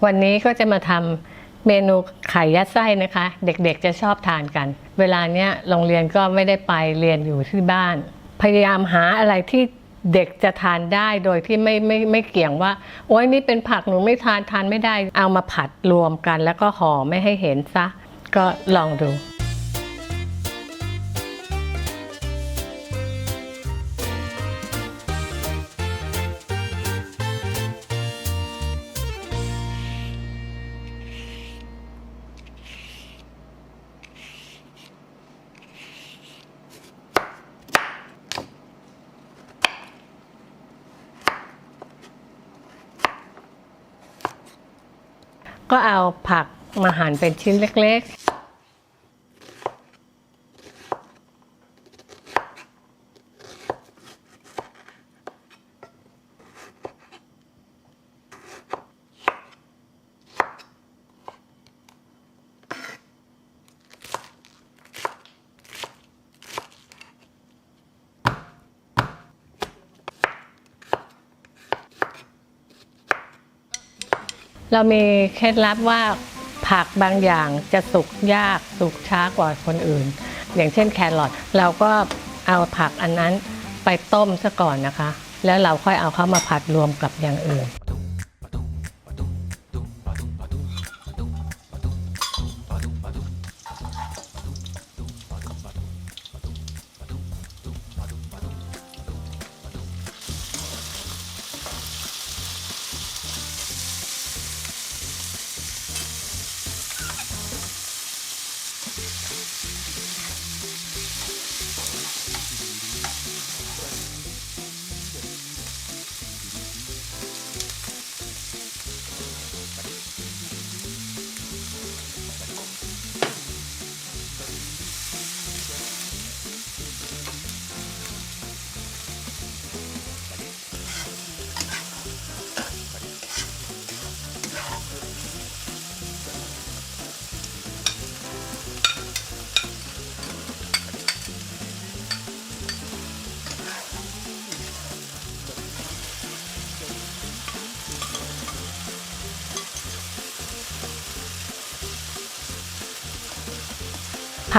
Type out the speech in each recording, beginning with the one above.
วันนี้ก็จะมาทำเมนูไข่ยัดไส้นะคะ เด็กๆจะชอบทานกัน เวลาเนี้ยโรงเรียนก็ไม่ได้ไปเรียนอยู่ที่บ้านพยายามหาอะไรที่เด็กจะทานได้โดยที่ไม่เกี่ยงว่าโอ๊ยนี่เป็นผักหนูไม่ทานไม่ได้เอามาผัดรวมกันแล้วก็ห่อไม่ให้เห็นซะก็ลองดูก็เอาผักมาหั่นเป็นชิ้นเล็กเรามีเคล็ดลับว่าผักบางอย่างจะสุกยากสุกช้ากว่าคนอื่นอย่างเช่นแครอทเราก็เอาผักอันนั้นไปต้มซะก่อนนะคะแล้วเราค่อยเอาเข้ามาผัดรวมกับอย่างอื่น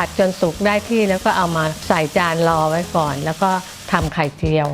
ผัดจนสุกได้ที่แล้วก็เอามาใส่จานรอไว้ก่อนแล้วก็ทำไข่เจียว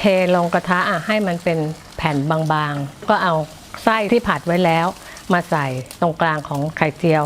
เทลงกระทะให้มันเป็นแผ่นบางๆก็เอาไส้ที่ผัดไว้แล้วมาใส่ตรงกลางของไข่เจียว